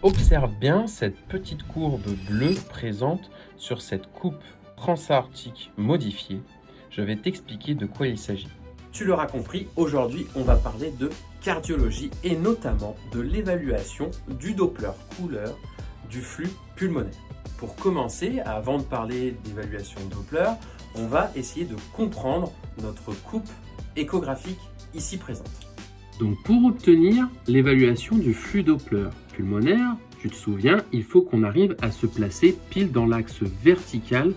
Observe bien cette petite courbe bleue présente sur cette coupe transaortique modifiée. Je vais t'expliquer de quoi il s'agit. Tu l'auras compris, aujourd'hui on va parler de cardiologie et notamment de l'évaluation du Doppler couleur du flux pulmonaire. Pour commencer, avant de parler d'évaluation Doppler, on va essayer de comprendre notre coupe échographique ici présente. Donc pour obtenir l'évaluation du flux Doppler pulmonaire, tu te souviens, il faut qu'on arrive à se placer pile dans l'axe vertical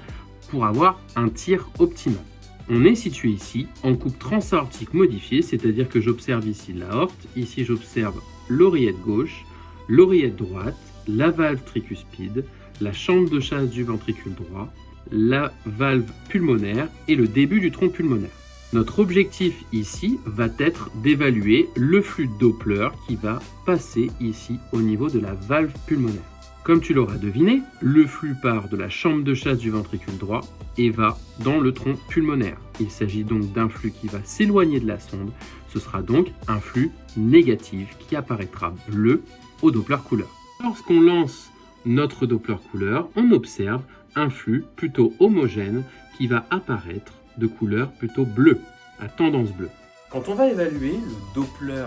pour avoir un tir optimal. On est situé ici en coupe transaortique modifiée, c'est-à-dire que j'observe ici l'aorte, ici j'observe l'oreillette gauche, l'oreillette droite, la valve tricuspide, la chambre de chasse du ventricule droit, la valve pulmonaire et le début du tronc pulmonaire. Notre objectif ici va être d'évaluer le flux Doppler qui va passer ici au niveau de la valve pulmonaire. Comme tu l'auras deviné, le flux part de la chambre de chasse du ventricule droit et va dans le tronc pulmonaire. Il s'agit donc d'un flux qui va s'éloigner de la sonde. Ce sera donc un flux négatif qui apparaîtra bleu au Doppler couleur. Lorsqu'on lance notre Doppler couleur, on observe un flux plutôt homogène qui va apparaître de couleur plutôt bleue, à tendance bleue. Quand on va évaluer le Doppler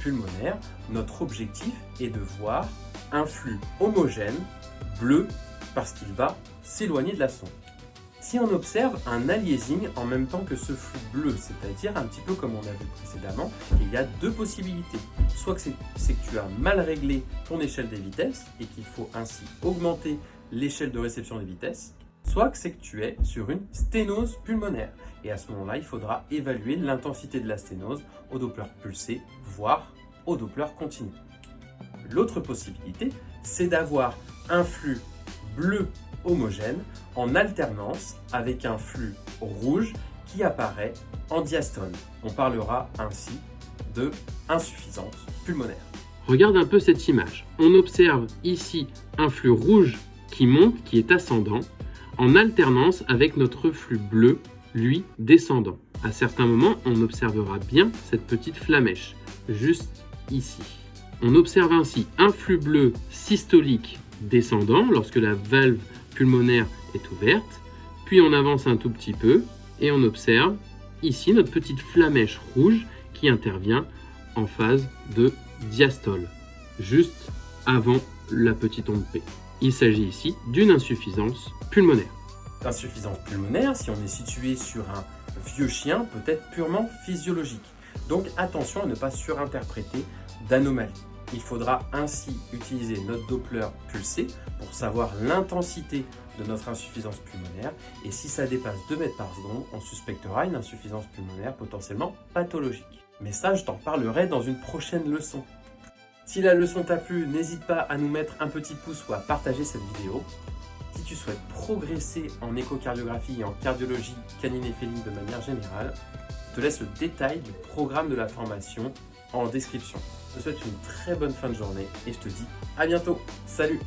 pulmonaire, notre objectif est de voir un flux homogène bleu parce qu'il va s'éloigner de la sonde. Si on observe un aliasing en même temps que ce flux bleu, c'est-à-dire un petit peu comme on a vu précédemment, il y a deux possibilités. Soit que c'est que tu as mal réglé ton échelle des vitesses et qu'il faut ainsi augmenter l'échelle de réception des vitesses, soit que c'est que tu es sur une sténose pulmonaire. Et à ce moment-là, il faudra évaluer l'intensité de la sténose au Doppler pulsé, voire au Doppler continu. L'autre possibilité, c'est d'avoir un flux bleu homogène en alternance avec un flux rouge qui apparaît en diastole. On parlera ainsi de insuffisance pulmonaire. Regarde un peu cette image. On observe ici un flux rouge qui monte, qui est ascendant, en alternance avec notre flux bleu, lui, descendant. À certains moments, on observera bien cette petite flamèche, juste ici. On observe ainsi un flux bleu systolique descendant lorsque la valve pulmonaire est ouverte, puis on avance un tout petit peu et on observe ici notre petite flamèche rouge qui intervient en phase de diastole, juste avant la petite onde P. Il s'agit ici d'une insuffisance pulmonaire. L'insuffisance pulmonaire, si on est situé sur un vieux chien, peut être purement physiologique. Donc attention à ne pas surinterpréter d'anomalies. Il faudra ainsi utiliser notre Doppler pulsé pour savoir l'intensité de notre insuffisance pulmonaire et si ça dépasse 2 mètres par seconde, on suspectera une insuffisance pulmonaire potentiellement pathologique. Mais ça, je t'en parlerai dans une prochaine leçon. Si la leçon t'a plu, n'hésite pas à nous mettre un petit pouce ou à partager cette vidéo. Si tu souhaites progresser en échocardiographie et en cardiologie canine et féline de manière générale, je te laisse le détail du programme de la formation en description. Je te souhaite une très bonne fin de journée et je te dis à bientôt. Salut!